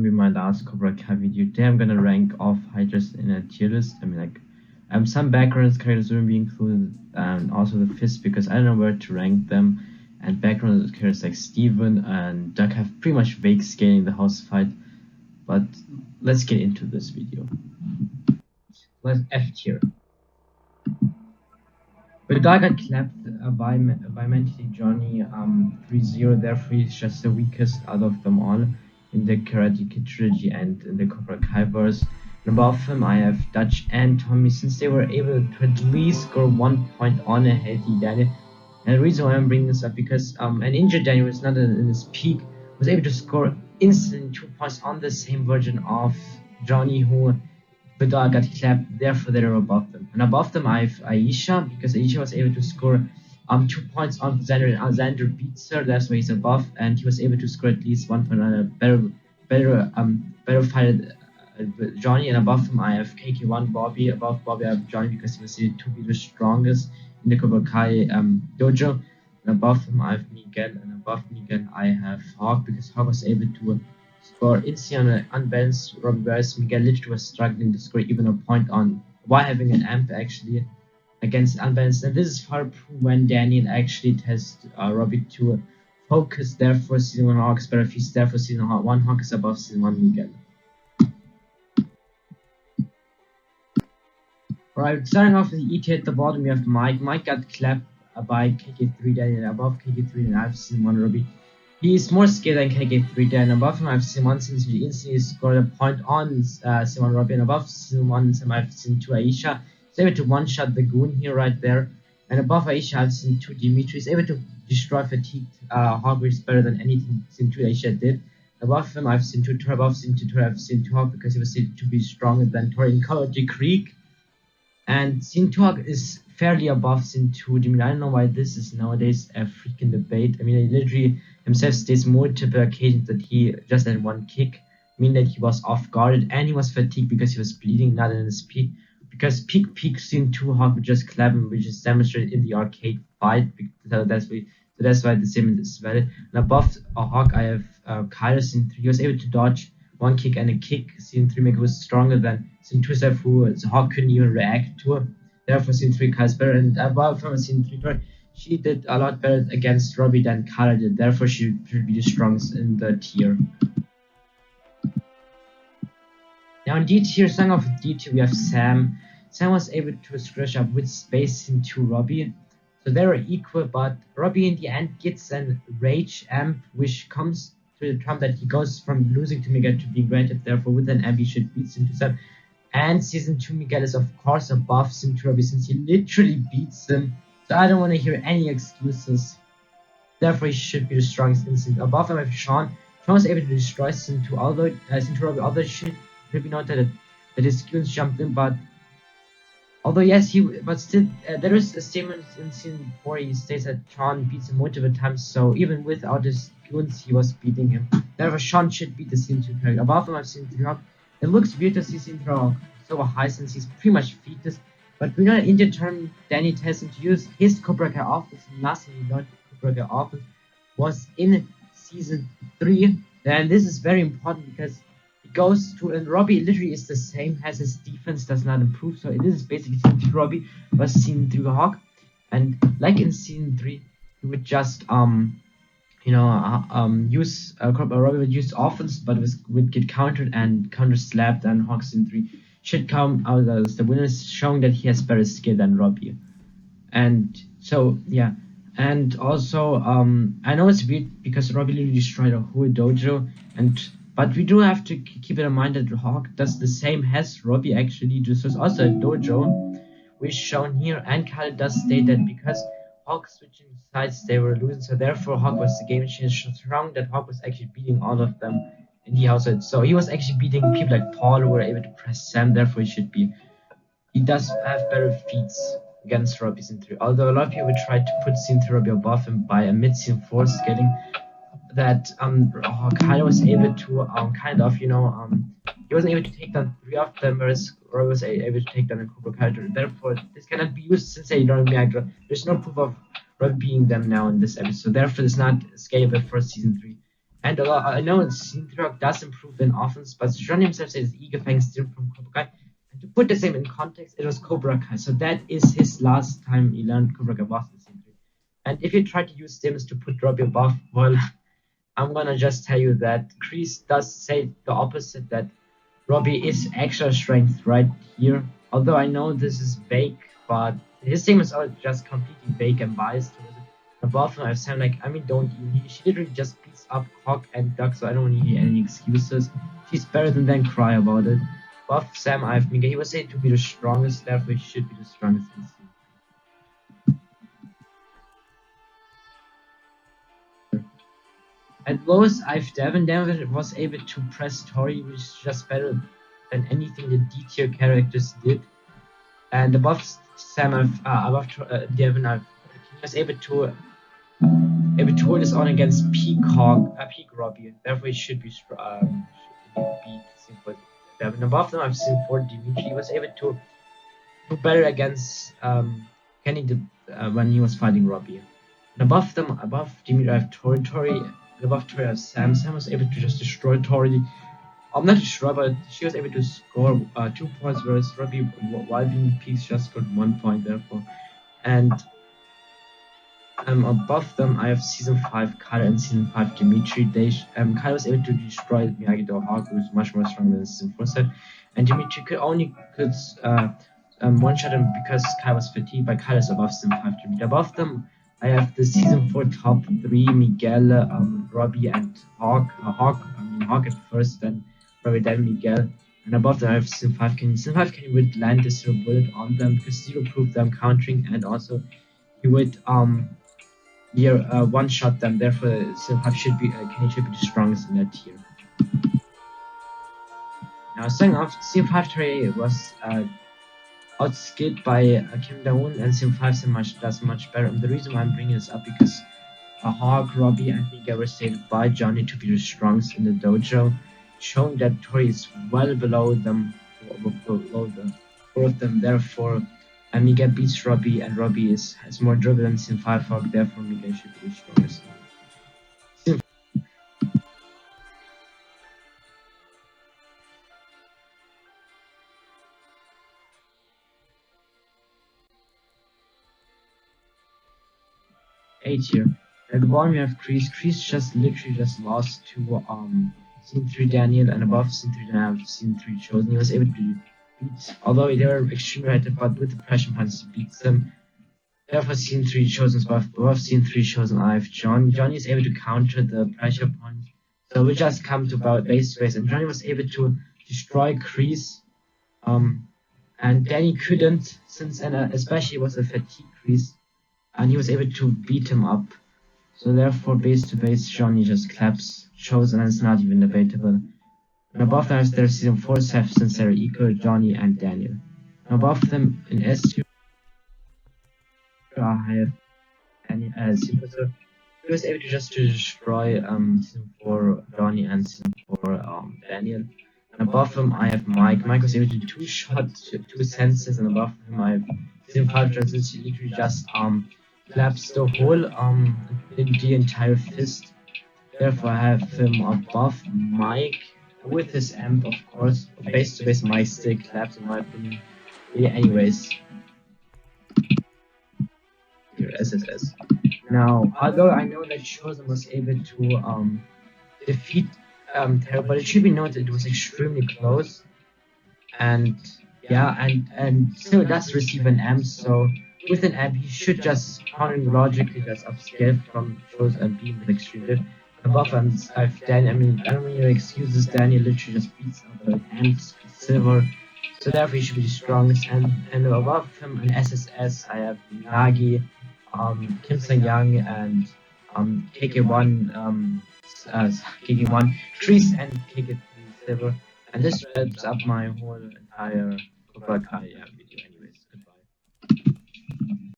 gonna be my last Cobra Kai video. Today I'm gonna rank off fighters in a tier list. I mean, like, some background characters will be included, and also the Fist, because I don't know where to rank them. And background characters like Steven and Doug have pretty much vague scaling the house fight. But let's get into this video. Let's F tier. But Doug got clapped by Mentally Johnny 3-0, therefore he's just the weakest out of them all in the Karate Kid trilogy and in the Cobra Kai verse. And above him I have Dutch and Tommy, since they were able to at least score 1 point on a healthy Daniel. And the reason why I'm bringing this up, because an injured Daniel was not in his peak, was able to score instantly 2 points on the same version of Johnny, who Vidal got clapped, therefore they're above them. And above them I have Aisha, because Aisha was able to score 2 points on Xander, and Xander beats her, that's why he's above, and he was able to score at least 1 point on a better fighter Johnny. And above him I have KK1 Bobby. Above Bobby I have Johnny, because he was able to be the strongest in the Cobra Kai dojo. And above him I have Miguel, and above Miguel I have Hawk, because Hawk was able to score instantly on an unbalanced Robbie, whereas Miguel literally was struggling to score even a point on while having an amp actually against unbalanced. And this is far when Daniel actually tells Robbie to focus, therefore season 1 Hawk is better if he's there for season 1 Hawk is above season 1 Miguel. Alright, starting off with the ET at the bottom, you have Mike. Mike got clapped by KK3 Daniel. Above KK3 and I have season 1 Robbie. He is more skilled than KK3 Dan. Above him I have season 1 since he instantly scored a point on season 1 Robbie. And above season 1 I have season 2 Aisha. He's able to one-shot the goon here right there. And above Aisha I have season 2 Dimitri. He's able to destroy fatigued Hawk, which is better than anything season 2 Aisha did. Above him I have season 2 Tor. Above season 2 Tor I have season 2 Hawk, because he was said to be stronger than Tor in Karate Creek. And season 2 Hawk is fairly above season 2 Dimitri. I don't know why this is nowadays a freaking debate. I mean, he literally himself states multiple occasions that he just had one kick, meaning that he was off guarded and he was fatigued because he was bleeding, not in his peak. Because peak season 2 Hawk would just clap him, which is demonstrated in the arcade fight. So that's why the same is valid. And above Hawk I have Kylo season 3. He was able to dodge one kick and a kick. Season 3 Mega was stronger than season 2 Seth, who Hawk couldn't even react to. Therefore season 3 Kyle's better. And above from season 3 Tor, she did a lot better against Robbie than Kara did. Therefore she should be the strongest in the tier. Now in D tier, starting off with D tier, we have Sam. Sam was able to scratch up with space into Robbie. So they were equal, but Robbie in the end gets an rage amp, which comes to the trump that he goes from losing to Miguel to being granted. Therefore with an amp he should beat into Sam. And season 2 Miguel is of course above season 2 Robbie, since he literally beats him. So I don't want to hear any excuses. Therefore he should be the strongest instinct. Above him I have Sean. Sean was able to destroy season 2 Robbie, although it should be noted that his skills jumped in, but although yes, but still there is a statement in season 4 he states that Sean beats him multiple times, so even without his skills he was beating him. Therefore Sean should beat the season 2 character. Above him I have season 3 Hawk. It looks weird to see season 3 Hawk so high, since he's pretty much fetus. But we know that in the term Danny tells him to use his Cobra Kai offense, and last time we learned Cobra Kai offense was in season 3. And this is very important because it goes to, and Robbie literally is the same, has his defense does not improve. So it is basically season 3 Robbie versus season 3 Hawk. And like in season 3, he would just use Robbie would use offense, but would get countered and counter slapped, and Hawk season 3 should come out as the winner, showing that he has better skill than Robbie. And so yeah, and also I know it's weird because Robbie literally destroyed a whole dojo, but we do have to keep in mind that Hawk does the same as Robbie actually. This was also a dojo, which is shown here, and Kyle does state that because Hawk switching sides they were losing, so therefore Hawk was the game changer, strong that Hawk was actually beating all of them in the household. So he was actually beating people like Paul, who were able to press Sam, therefore he does have better feats against Robbie season 3. Although a lot of people tried to put season 3 Robbie above him by a mid season 4 scaling, that Kyle was able to he wasn't able to take down 3 of them, whereas Robbie was able to take down a Cobra Kai. Therefore this cannot be used since they don't react. There's no proof of Robbie beating them now in this episode, therefore it's not scalable for season 3. And I know Synthrock does improve in offense, but Johnny himself says Eager Fang is different from Cobra Kai. And to put the same in context, it was Cobra Kai. So that is his last time he learned Cobra Kai was in Synthrock. And if you try to use Stims to put Robbie above, well, I'm gonna just tell you that Kreese does say the opposite, that Robbie is extra strength right here. Although I know this is vague, but his team is all just completely vague and biased towards it. Above him, I sound like, I mean, don't even. She literally just beats up Hawk and Duck, so I don't need any excuses. She's better than then cry about it. Above Sam, I have Miguel. He was said to be the strongest, therefore he should be the strongest in the team. At lowest, I've Devin. Devin was able to press Tori, which is just better than anything the D tier characters did. And above Sam, above Devin, he was able to hold his own against Peak Robbie. Therefore, he should be beat Devin. Above them, I've seen for Dimitri. He was able to do better against Kenny when he was fighting Robbie. And above them, above Dimitri, I have Tori. Above Tori, I have Sam. Sam was able to just destroy Tori. I'm not sure, but she was able to score 2 points, whereas Robbie, while being Peaks, just scored 1 point, therefore. And above them, I have Season 5 Kyle and Season 5 Dimitri. Kyle was able to destroy Miyagi-Do Hawk, who is much more stronger than Season 4 set. And Dimitri could one-shot him because Kyle was fatigued, but Kyle is above Season 5 Dimitri. Above them, I have the Season 4 top 3, Miguel, Robbie, and Hawk. Hawk at first, then Robbie, then Miguel. And above them, I have Season 5 Kenny. Season 5 Kenny would land a Zero Bullet on them because Zero proved them countering, and also he would one-shot them. Therefore, Season 5 should be Kenny should be the strongest in that tier. Now, second off, Season 5 Trey was outskilled by Kim Da-woon, and Season 5 does much better. And the reason why I'm bringing this up because Hawk, Robbie, and Miguel were stated by Johnny to be the strongest in the dojo, showing that Tori is well below them, both of them. Therefore, and Miguel beats Robbie, and Robbie has more dribble than Season 5 Hawk. Therefore, Miguel should be the strongest. Eight here. At the bottom we have Kreese. Kreese just literally just lost to Scene 3 Daniel, and above Scene 3 Daniel I have Scene 3 Chosen. He was able to beat, although they were extremely hard, but with the pressure punches he beats them. Therefore Scene 3 Chosen is above Scene 3 Chosen I have John. Johnny is able to counter the pressure punch. So we just come to about base to base, and Johnny was able to destroy Kreese. And Danny couldn't, since especially it was a fatigue Kreese, and he was able to beat him up. So therefore, base to base, Johnny just claps Chosen, and it's not even debatable. And above them, there's Season 4 Seth, since they're equal, Johnny and Daniel. And above them, in S2, I have Super. He was able to just destroy Season 4 Johnny and Season 4 Daniel. And above him, I have Mike. Mike was able to two-shot 2 senses, and above him, I have Season 5 Transits. He literally just claps the whole the entire fist. Therefore, I have him above Mike with his amp, of course. Base to base, Mike still claps in my opinion. Yeah, anyways, here SSS. Now, although I know that Chosen was able to defeat Terror, but it should be noted it was extremely close. And yeah, and still does receive an amp, so with an amp he should just chronologically just upscale from Chosen and beam with extreme lift. Above him, I've Daniel. I mean, I don't really excuse Daniel literally just beats up an amp silver, so therefore he should be the strongest. And above him in SSS, I have Nagi, Kim Sang-young, and KK1, KK1, Kreese, and KK3 silver. And this wraps up my whole entire Cobra Kai video.